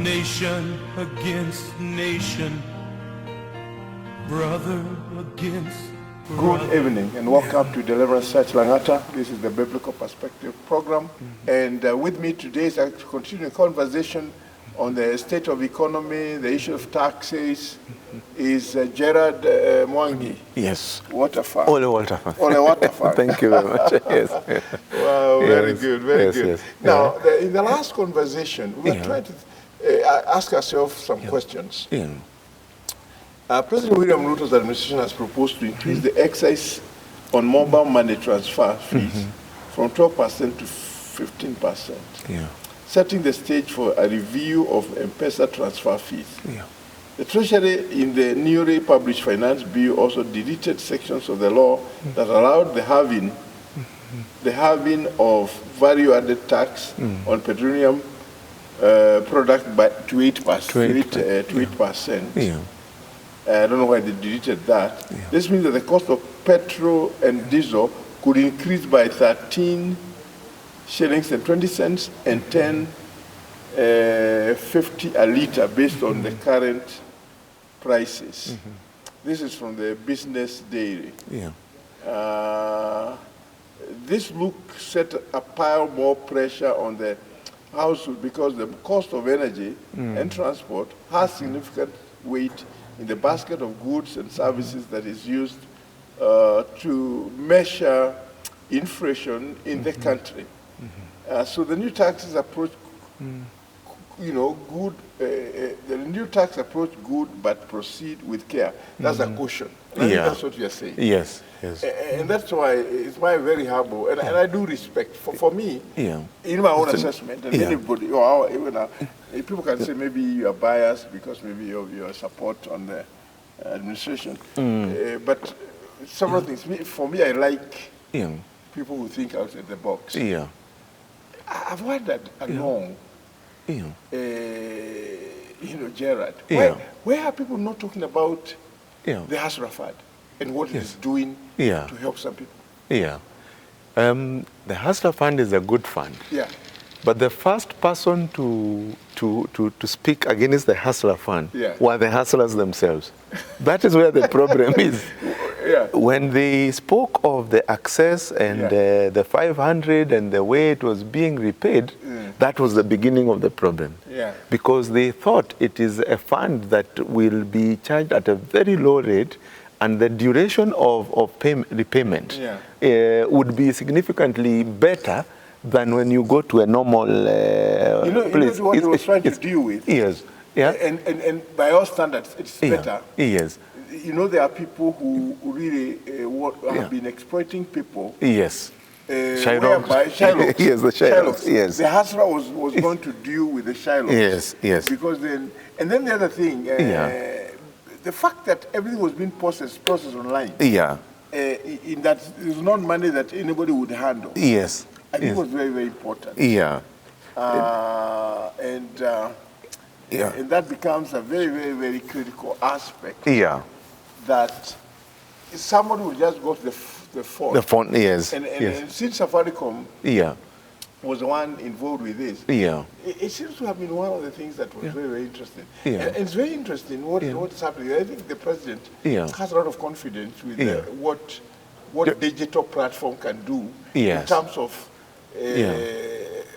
Nation against nation, brother against brother. Good evening and welcome to Deliverance Church Langata. This is the Biblical Perspective program. And with me today is a continuing conversation on the state of economy, the issue of taxes, is Gerard Mwangi. Yes. Waterfall. Ole Waterfall. Ole Waterfall. Thank you very much. Yes. Wow, very Yes. good, very Yes, good. yes. Now, in the last conversation, we were trying to ask ourselves some questions. Yeah. President William Ruto's administration has proposed to increase the excise on mobile money transfer fees from 12% to 15%, Yeah. setting the stage for a review of M-Pesa transfer fees. Yeah. The Treasury, in the newly published Finance Bill, also deleted sections of the law that allowed the halving of value-added tax on petroleum products to 8%. Yeah. I don't know why they deleted that. Yeah. This means that the cost of petrol and diesel could increase by 13 shillings and 20 cents and 10.50 a liter based on the current prices. This is from the Business Daily. Yeah. This look set a pile more pressure on the household because the cost of energy and transport has significant weight in the basket of goods and services that is used to measure inflation in the country. So the new taxes approach, good. The new tax approach good, but proceed with care. That's a caution. And I think that's what you're saying. Yes. Yes. And that's why it's why very humble, and I do respect. For me, Yeah. in my own assessment, and anybody, people can say maybe you are biased because maybe your support on the administration. But several things. For me, I like people who think outside the box. Yeah. I've wondered along, Yeah. Gerard, Yeah. why are people not talking about Yeah. the Hasra Fund and what it's doing to help some people? Yeah. The Hustler Fund is a good fund. Yeah. But the first person to speak against the Hustler Fund were the hustlers themselves. That is where the problem is. Yeah. When they spoke of the access and the 500 and the way it was being repaid, that was the beginning of the problem. Yeah. Because they thought it is a fund that will be charged at a very low rate, and the duration of repayment would be significantly better than when you go to a normal place. You know what he was trying to deal with? Yes. Yeah. And by our standards, it's better. Yes. There are people who really have been exploiting people. Yes. Shylocks. Yes, the Shylocks. Yes. The Hasra was going to deal with the Shylocks. Yes, yes. Because then the other thing, the fact that everything was being processed online. Yeah. In that there's not money that anybody would handle. Yes. I think it was very, very important. Yeah. And that becomes a very, very, very critical aspect. Yeah. That somebody will just go to the phone. The phone, yes. And yes. since Safaricom was the one involved with this, it seems to have been one of the things that was very, very interesting. Yeah. And it's very interesting what is happening. I think the president has a lot of confidence with what digital platform can do in terms of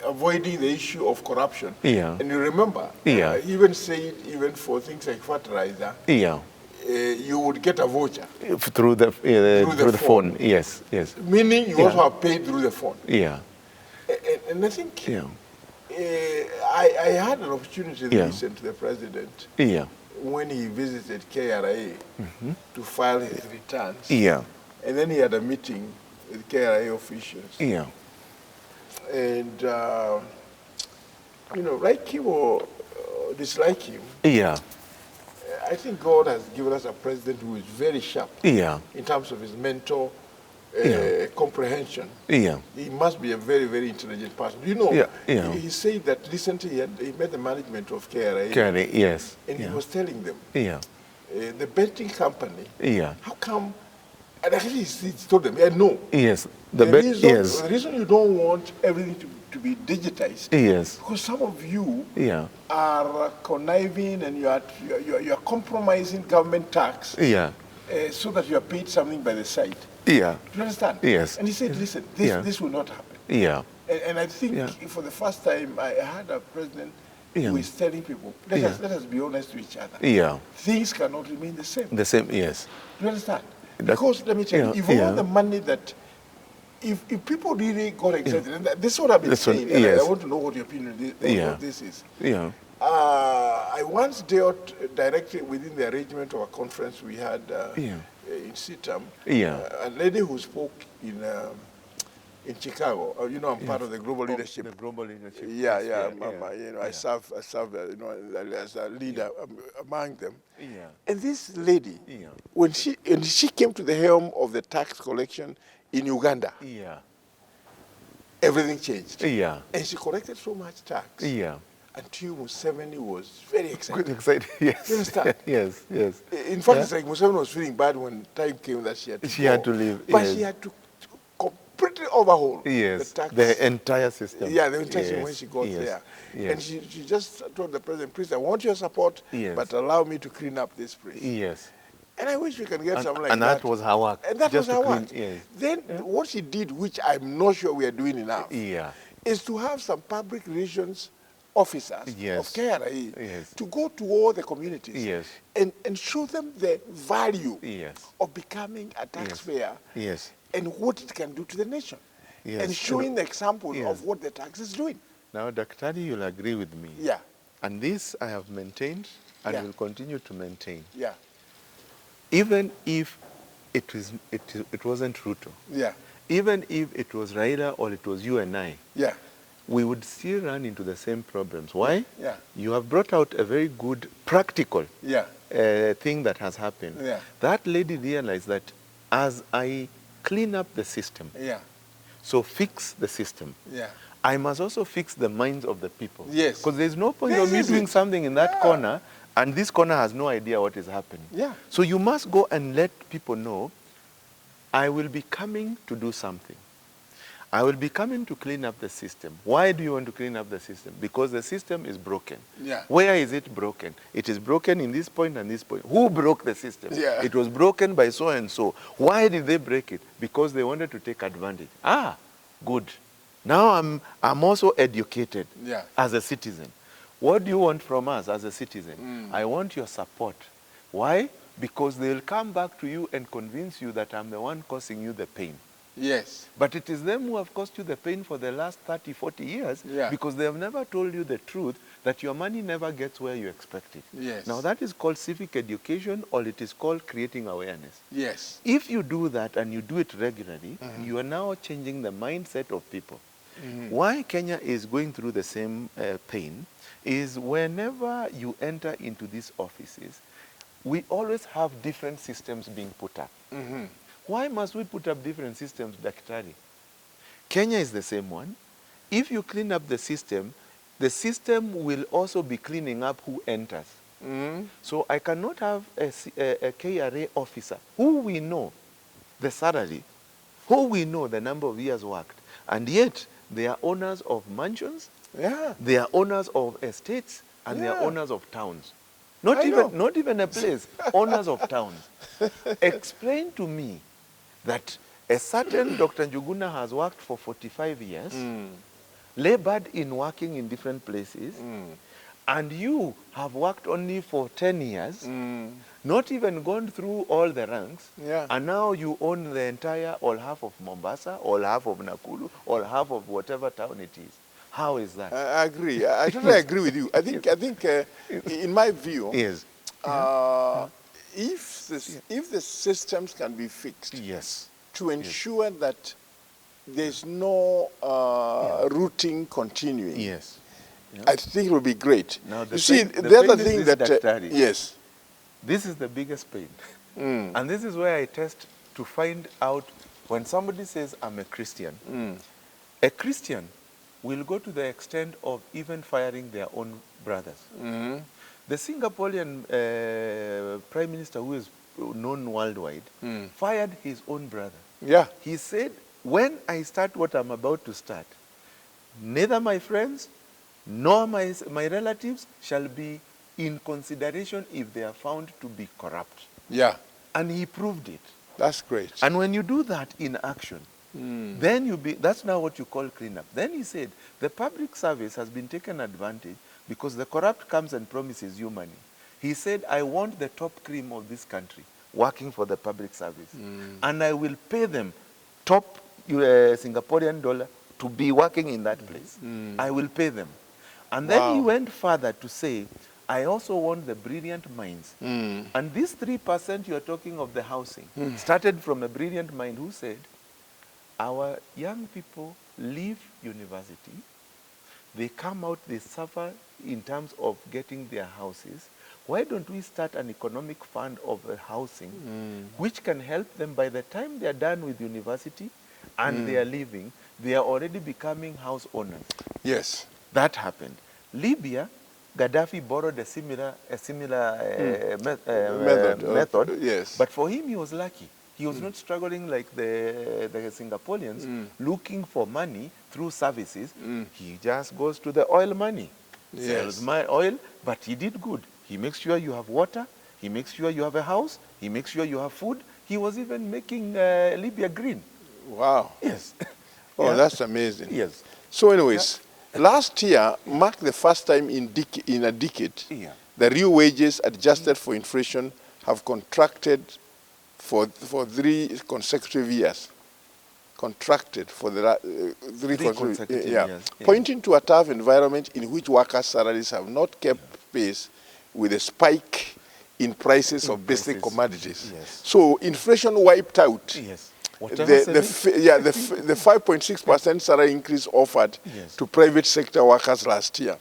avoiding the issue of corruption. Yeah. And you remember, even say even for things like fertilizer, you would get a voucher through the phone. Yes, yes. Meaning you also have paid through the phone. Yeah. And I think I had an opportunity to listen to the president when he visited KRA to file his returns. Yeah. And then he had a meeting with KRA officials. Yeah. And, like him or dislike him, I think God has given us a president who is very sharp in terms of his mental comprehension. He must be a very, very intelligent person. He said that recently he met the management of KRA. Yes. And he was telling them, the betting company, how come, and actually he told them, no. Yes. The reason you don't want everything to to be digitized. Yes. Because some of you Yeah. are conniving and you are compromising government tax Yeah. so that you are paid something by the side. Yeah. Do you understand? Yes. And he said, listen, Yeah. this will not happen. Yeah. And I think Yeah. for the first time, I had a president Yeah. who is telling people, let us be honest to each other. Yeah. Things cannot remain the same. The same, yes. Do you understand? Because let me tell you, if all the money that, if people really got excited, and this is what I've been saying, and I want to know what your opinion on this is. Yeah. I once dealt directly within the arrangement of a conference we had in CITAM, a lady who spoke in Chicago. You know, I'm part of the global leadership. The global leadership. Yeah. You know, I serve, you know, as a leader among them. Yeah. And this lady, when she came to the helm of the tax collection in Uganda, everything changed. Yeah. And she collected so much tax. Yeah. Until Museveni was very excited. Good, excited, yes. You understand? Yes. In fact, it's like Museveni was feeling bad when time came that she had to She had to leave. But she had to completely overhaul the tax. The entire system. Yeah, the entire system when she got there. And she just told the president, please, I want your support, but allow me to clean up this place. Yes. And I wish we can get something like that. And that was her work. And that was her work. Yes. Then what she did, which I'm not sure we are doing enough, is to have some public relations officers of KRA to go to all the communities and show them the value of becoming a taxpayer and what it can do to the nation. And showing the example of what the tax is doing. Now, Daktari, you'll agree with me. Yeah. And this I have maintained and will continue to maintain. Yeah. Even if it wasn't Ruto. Yeah. Even if it was Raila or it was you and I. Yeah. We would still run into the same problems. Why? Yeah. You have brought out a very good practical thing that has happened. Yeah. That lady realized that as I clean up the system, so fix the system, I must also fix the minds of the people. Yes. Because there's no point of me doing something in that corner and this corner has no idea what is happening. Yeah. So you must go and let people know, I will be coming to do something. I will be coming to clean up the system. Why do you want to clean up the system? Because the system is broken. Yeah. Where is it broken? It is broken in this point and this point. Who broke the system? Yeah. It was broken by so and so. Why did they break it? Because they wanted to take advantage. Ah, good. Now I'm also educated as a citizen. What do you want from us as a citizen? I want your support. Why? Because they'll come back to you and convince you that I'm the one causing you the pain. Yes. But it is them who have caused you the pain for the last 30, 40 years because they have never told you the truth that your money never gets where you expect it. Yes. Now that is called civic education or it is called creating awareness. Yes. If you do that and you do it regularly, you are now changing the mindset of people. Why Kenya is going through the same pain is whenever you enter into these offices, we always have different systems being put up. Why must we put up different systems, Daktari? Kenya is the same one. If you clean up the system will also be cleaning up who enters. So I cannot have a KRA officer who we know the salary, who we know the number of years worked, and yet they are owners of mansions, they are owners of estates, and they are owners of towns. Not even a place, owners of towns. Explain to me that a certain Dr. Njuguna has worked for 45 years, labored in working in different places, and you have worked only for 10 years, not even gone through all the ranks, and now you own the entire or half of Mombasa, or half of Nakuru, or half of whatever town it is. How is that? I agree. I totally agree with you. I think in my view, if the systems can be fixed to ensure that there's no routing continuing, I think it will be great. Now, you see, the other thing that this is the biggest pain, and this is where I test to find out when somebody says I'm a Christian. A Christian will go to the extent of even firing their own brothers. The Singaporean Prime Minister, who is known worldwide, fired his own brother. He said, when I start what I'm about to start, neither my friends nor my relatives shall be in consideration if they are found to be corrupt. Yeah, And he proved it. that's great. And when you do that in action, then that's now what you call cleanup. Then he said, the public service has been taken advantage because the corrupt comes and promises you money. He said, I want the top cream of this country working for the public service. And I will pay them top Singaporean dollar to be working in that place. I will pay them. And then he went further to say, I also want the brilliant minds. And this 3% you're talking of the housing started from a brilliant mind who said, our young people leave university, they come out, they suffer in terms of getting their houses. Why don't we start an economic fund of housing which can help them by the time they are done with university and they are leaving, they are already becoming house owners. Yes. That happened. Libya, Gaddafi borrowed a similar method. Yes. But for him, he was lucky. He was not struggling like the Singaporeans looking for money through services. He just goes to the oil money, sells my oil, but he did good. He makes sure you have water. He makes sure you have a house. He makes sure you have food. He was even making Libya green. Wow. Yes. Oh, that's amazing. Yes. So anyways, last year marked the first time in a decade the real wages adjusted for inflation have contracted for 3 consecutive years. Contracted for the 3 consecutive years. Pointing to a tough environment in which workers' salaries have not kept pace with a spike in prices of basic commodities. Yes. So inflation wiped out the 5.6% salary increase offered to private sector workers last year.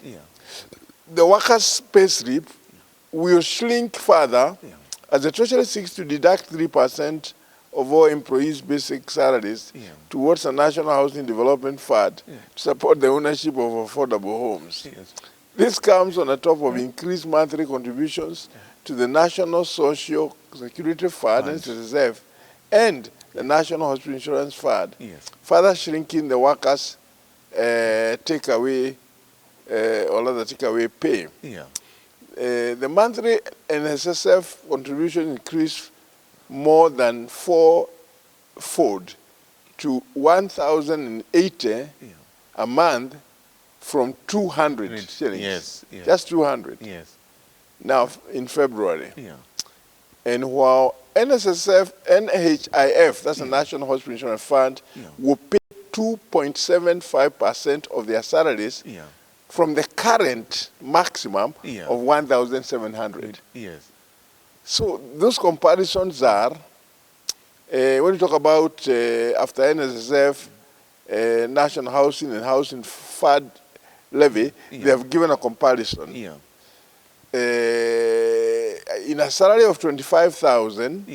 The workers' pay slip will shrink further as the Treasury seeks to deduct 3% of all employees' basic salaries towards a National Housing Development Fund to support the ownership of affordable homes. This comes on the top of increased monthly contributions to the National Social Security Fund, NSSF, and the National Hospital Insurance Fund, further shrinking the workers' takeaway pay. The monthly NSSF contribution increased more than 4-fold to 1,080 a month from 200 shillings. Just 200. Now in February. And while NHIF, that's the National Hospital Insurance Fund, will pay 2.75% of their salaries from the current maximum of 1,700. So those comparisons are, when you talk about after NSSF, National Housing and Housing Fund levy, they have given a comparison. In a salary of 25,000,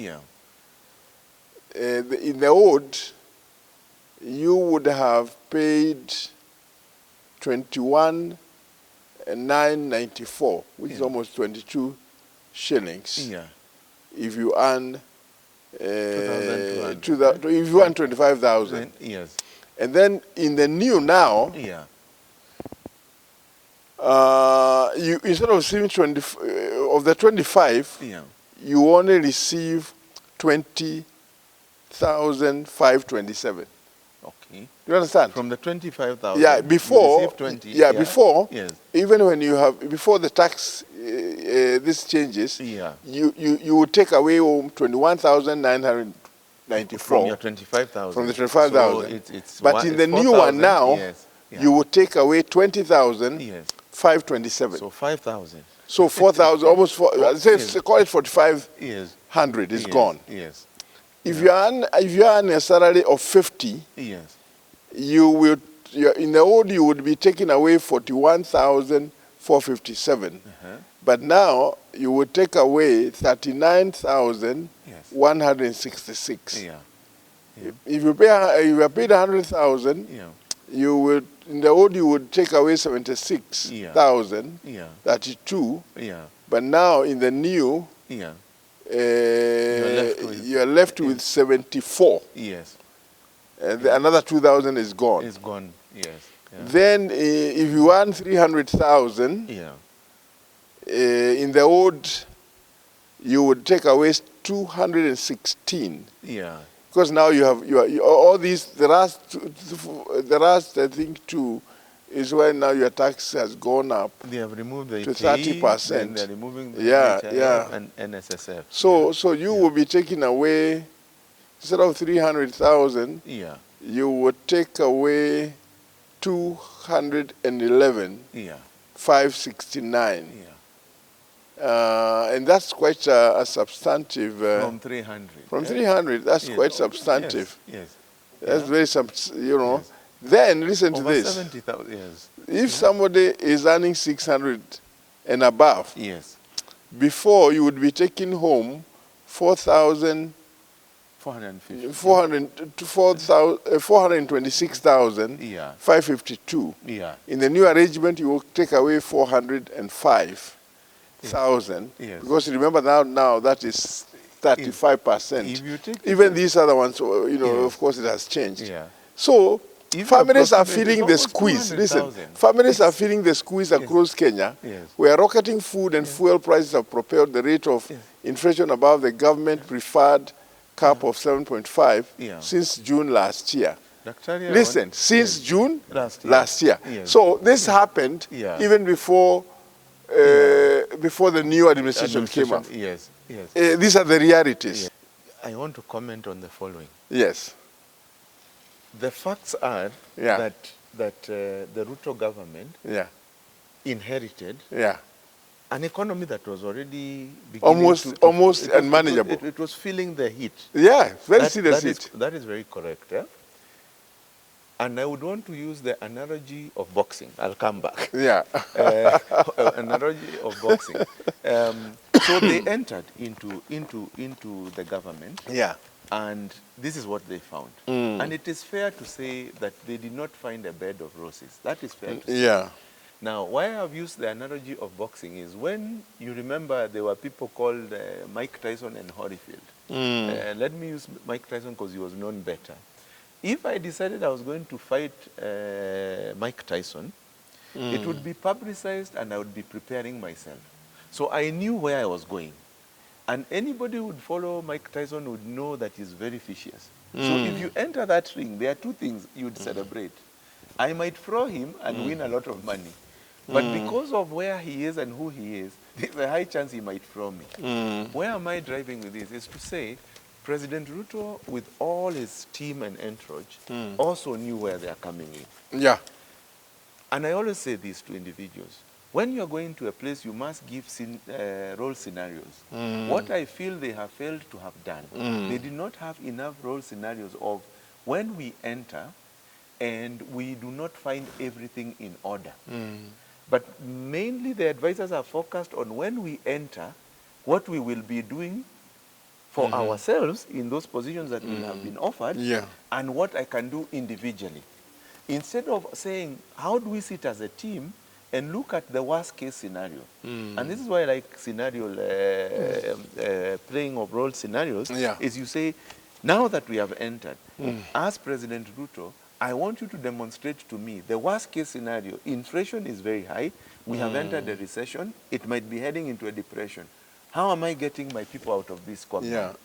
in the old, you would have paid 21,994, which is almost 22 shillings. If you earn 25,000. And then in the new now, you instead of receiving 25, you only receive 20,527. Okay. Do you understand? From the 25,000. Yeah, before. You receive 20. Before. Even when you have before the tax, this changes. You would take away 21,994 from your 25,000. From the 25,000. So but in the new one now, you would take away 20,527. So 5,000. So 4,000, almost 4. Let's call it 4,500 is gone. If you earn a salary of 50, you will. In the old, you would be taking away 41,457. But now you would take away 39,166. If you are paid 100,000, you would. In the old, you would take away 76,032. But now in the new, you're left with 74. And another 2,000 is gone. It's gone. Then if you earn 300,000, in the old, you would take away 216. Yeah. Because now you have all these. The last I think two is when now your tax has gone up. They have removed the to 30%. They're removing the HIF and NSSF. So you will be taking away, instead of 300,000, you would take away 211. 569. And that's quite a substantive. From 300. From 300, that's quite substantive. Yes. That's very, you know. Yes. Then listen to this. 70,000. Yes. If somebody is earning 600 and above, before you would be taking home 426,552. In the new arrangement, you will take away 405,000. Because remember now that is 35%. Even these other ones, you know, of course, it has changed. So families are feeling the squeeze. Listen, families are feeling the squeeze across Kenya, where rocketing food and fuel prices have propelled the rate of inflation above the government-preferred cap of 7.5 since June last year. Listen, since June last year. So this happened even before before the new administration came up. These are the realities. I want to comment on the following. Yes. The facts are that the Ruto government inherited an economy that was already almost unmanageable. It was feeling the heat. Yeah, very serious heat. That is very correct. And I would want to use the analogy of boxing. I'll come back. Analogy of boxing. So they entered into the government. And this is what they found. And it is fair to say that they did not find a bed of roses. That is fair to say. Now, why I've used the analogy of boxing is when you remember there were people called Mike Tyson and Holyfield. Let me use Mike Tyson because he was known better. If I decided I was going to fight Mike Tyson, it would be publicized and I would be preparing myself. So I knew where I was going. And anybody who would follow Mike Tyson would know that he's very vicious. So if you enter that ring, there are two things you would celebrate. I might throw him and win a lot of money. But because of where he is and who he is, there's a high chance he might throw me. Where am I driving with this? Is to say, President Ruto, with all his team and entourage, also knew where they are coming in. And I always say this to individuals. When you are going to a place, you must give role scenarios. What I feel they have failed to have done, they did not have enough role scenarios of when we enter and we do not find everything in order. But mainly the advisors are focused on when we enter, what we will be doing for ourselves in those positions that we have been offered, and what I can do individually. Instead of saying, how do we sit as a team and look at the worst case scenario? And this is why I like scenario, playing of role scenarios, is you say, now that we have entered, as President Ruto, I want you to demonstrate to me the worst case scenario. Inflation is very high. We have entered a recession. It might be heading into a depression. How am I getting my people out of this quagmire?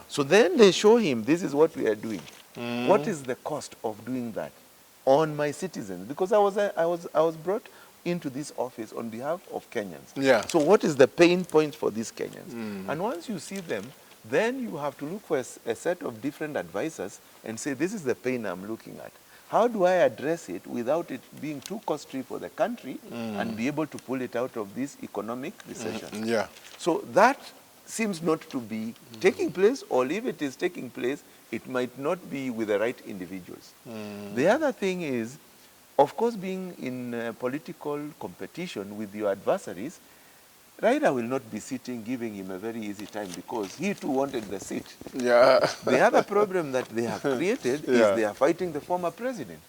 So then they show him, this is what we are doing. What is the cost of doing that on my citizens? Because I was brought into this office on behalf of Kenyans. So what is the pain point for these Kenyans? And once you see them, then you have to look for a set of different advisors and say, this is the pain I'm looking at. How do I address it without it being too costly for the country and be able to pull it out of this economic recession? So that seems not to be taking place, or if it is taking place, it might not be with the right individuals. The other thing is, of course, being in political competition with your adversaries, Raila will not be sitting giving him a very easy time because he too wanted the seat. The other problem that they have created is they are fighting the former president.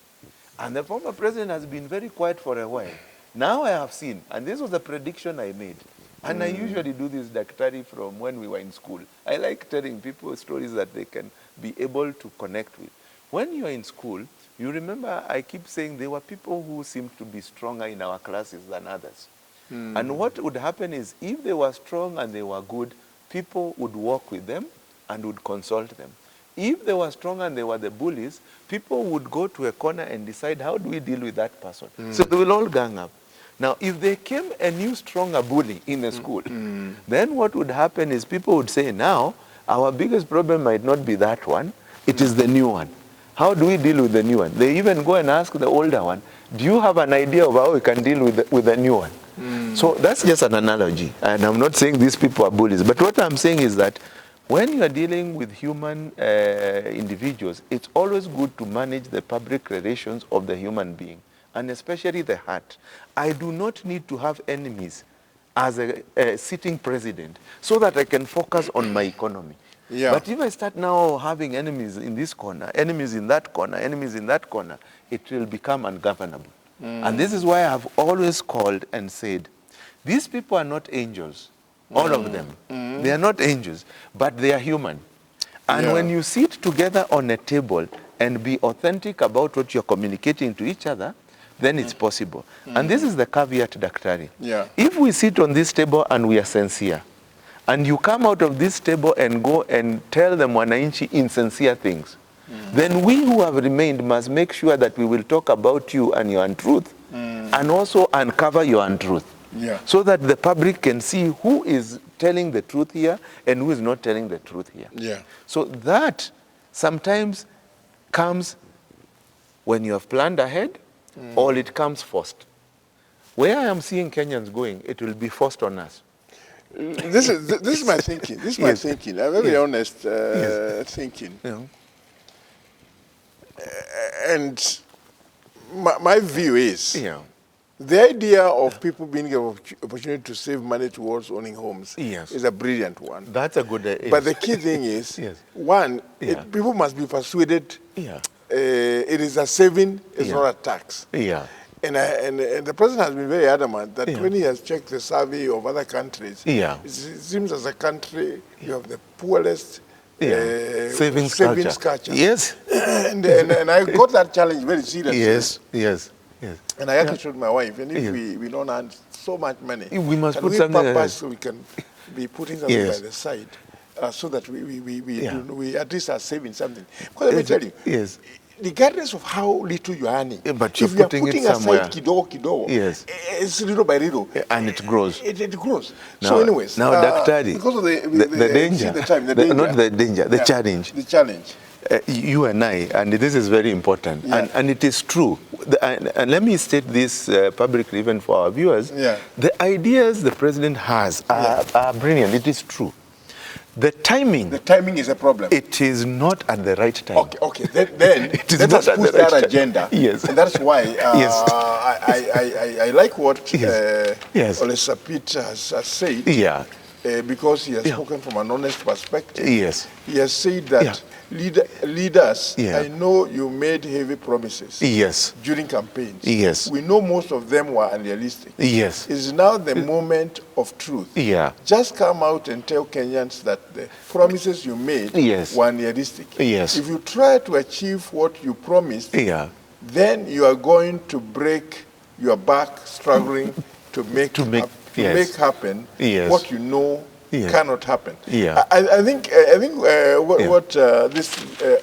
And the former president has been very quiet for a while. Now I have seen, and this was a prediction I made, and I usually do this, Daktari, from when we were in school. I like telling people stories that they can be able to connect with. When you are in school, You remember, I keep saying there were people who seemed to be stronger in our classes than others. And what would happen is, if they were strong and they were good, people would walk with them and would consult them. If they were strong and they were the bullies, people would go to a corner and decide, how do we deal with that person? So they will all gang up. Now, if there came a new stronger bully in the school, then what would happen is people would say, now, our biggest problem might not be that one, it is the new one. How do we deal with the new one? They even go and ask the older one, do you have an idea of how we can deal with the new one? So that's just an analogy. And I'm not saying these people are bullies. But what I'm saying is that when you are dealing with human individuals, it's always good to manage the public relations of the human being, and especially the heart. I do not need to have enemies as a sitting president so that I can focus on my economy. Yeah. But if I start now having enemies in this corner, enemies in that corner, enemies in that corner, it will become ungovernable. And this is why I have always called and said, these people are not angels, all of them. They are not angels, but they are human. And when you sit together on a table and be authentic about what you're communicating to each other, then it's possible. And this is the caveat, Daktari. Yeah. If we sit on this table and we are sincere, and you come out of this table and go and tell them wananchi insincere things, then we who have remained must make sure that we will talk about you and your untruth, and also uncover your untruth, so that the public can see who is telling the truth here and who is not telling the truth here. Yeah. So that sometimes comes when you have planned ahead, or it comes first. Where I am seeing Kenyans going, it will be forced on us. This is my thinking. This is my thinking. A very honest thinking. Yeah. And my view is Yeah. the idea of people being given opportunity to save money towards owning homes is a brilliant one. That's a good idea. But the key thing is, one, people must be persuaded it is a saving, it's not a tax. Yeah. And the president has been very adamant that when he has checked the survey of other countries, it seems as a country you have the poorest savings culture. Yes. and I got that challenge very seriously. Yes. And I actually showed my wife, and if we don't earn so much money, we must can put we something purpose so we can be putting something by the side, so that we at least are saving something. Because let me tell you, regardless of how little you are earning, but if you are putting aside kidogo, it's little by little, and it grows. It grows. Now, so anyways, now Daktari, because of the danger, not the danger, the challenge. The challenge. You and I, and this is very important, and it is true. And let me state this publicly, even for our viewers. The ideas the president has are brilliant. It is true. The timing is a problem. It is not at the right time. Okay. Then let us push that agenda. Yes. And that's why I like what Olesapit has said. Yeah. Because he has spoken from an honest perspective. Yes. He has said that leaders, I know you made heavy promises during campaigns. Yes. We know most of them were unrealistic. Yes. It's now the moment of truth. Yeah. Just come out and tell Kenyans that the promises you made were unrealistic. Yes. If you try to achieve what you promised, then you are going to break your back struggling to make happen what you know cannot happen. I think what this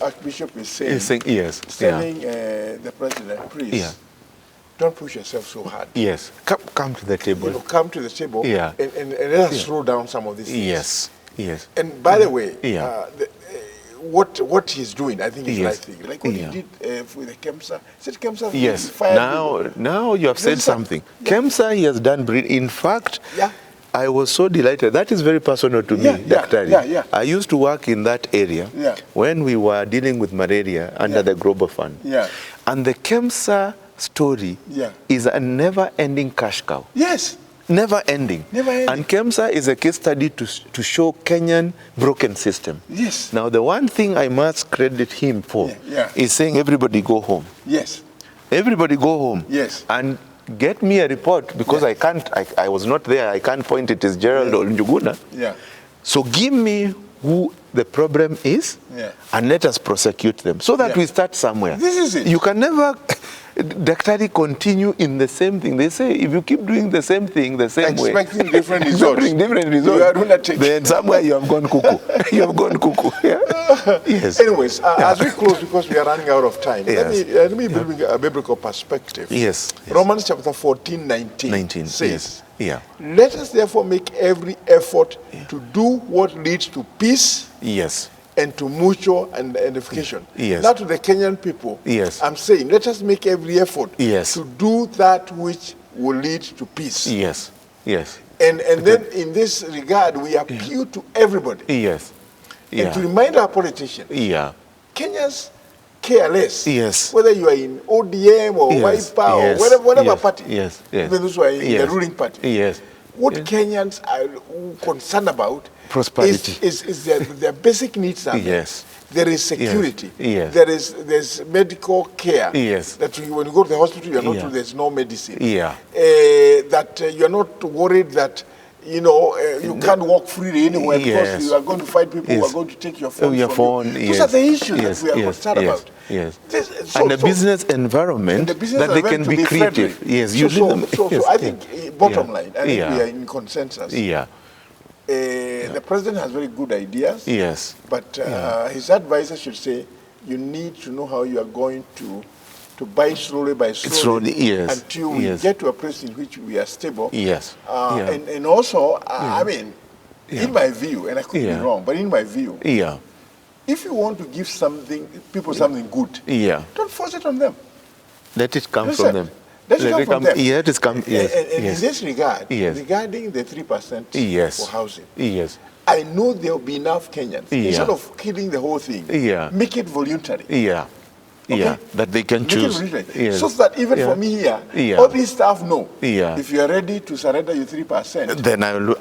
Archbishop is saying, telling the president, please don't push yourself so hard. Yes, come to the table. Come to the table and let us slow down some of these things. Yes. And by the way, what he's doing, I think is right thing. Like what he did with the KEMSA. Said KEMSA. Yes. Now you have said something. KEMSA he has done brilliant. In fact, I was so delighted. That is very personal to me, Daktari. I used to work in that area when we were dealing with malaria under the Global Fund. And the KEMSA story is a never-ending cash cow. Yes. Never ending. And KEMSA is a case study to show Kenyan broken system. Yes. Now, the one thing I must credit him for is saying everybody go home. Yes. Everybody go home. Yes. And get me a report because I was not there. I can't point it as Gerald or Njuguna. Yeah. So give me who the problem is, and let us prosecute them so that we start somewhere. This is it. You can never, Daktari, continue in the same thing. They say if you keep doing the same thing the same way, expecting different results, you are lunatic. Then somewhere you have gone cuckoo. You have gone cuckoo. Yeah. Yes. Anyways, as we close, because we are running out of time, let me bring a biblical perspective. Yes. Romans chapter 14, 19 says, let us therefore make every effort to do what leads to peace and to mutual edification. Now to the Kenyan people, I'm saying, let us make every effort to do that which will lead to peace. And then in this regard, we appeal to everybody. And to remind our politicians, Kenyans care less whether you are in ODM or Wiper or whatever party, even those who are in the ruling party. What Kenyans are concerned about is their basic needs. There is security. There's medical care. That when you go to the hospital, you're not there's no medicine. That you're not worried that you can't walk freely anywhere because you are going to fight people who are going to take your phone from you. Those are the issues that we are concerned about. And a business environment that they can be creative. So I think, bottom line, I think we are in consensus. The president has very good ideas, but his advisors should say, you need to know how you are going to buy slowly until we get to a place in which we are stable. And also, I mean, in my view, and I could be wrong, but in my view, if you want to give people something good, don't force it on them. Let it come from them. Let it come from them. Let it come, And in this regard, regarding the 3% for housing, I know there will be enough Kenyans. Instead of killing the whole thing, make it voluntary. That they can choose. So that even for me here, all these staff know, if you are ready to surrender your 3%, then I'll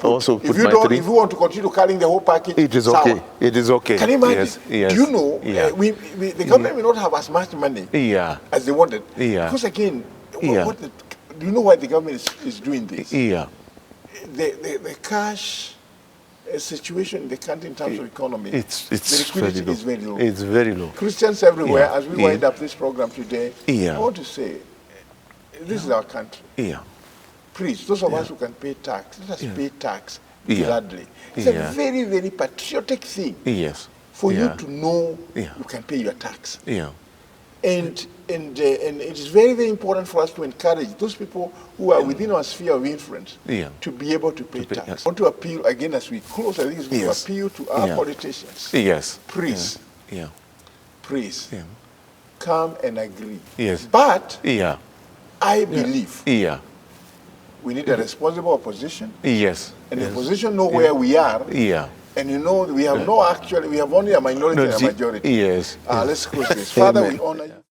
also put my 3%. If you want to continue carrying the whole package, it is okay. It is okay. Can you imagine? Do you know, the government may not have as much money as they wanted. Because again, do you know why the government is doing this? The cash situation in the country in terms of economy, the liquidity is very low. It's very low. Christians everywhere, as we wind up this program today, I want to say, this is our country. Please, those of us who can pay tax, let us pay tax gladly. It's a very, very patriotic thing for you to know you can pay your tax. And it is very, very important for us to encourage those people who are within our sphere of influence to be able to pay tax. I want to appeal again as we close. I think it's going to appeal to our politicians. Please, please, come and agree. But I believe we need a responsible opposition. And the opposition know where we are. And we have we have only a minority and a majority. Let's close this. Father, we honor you.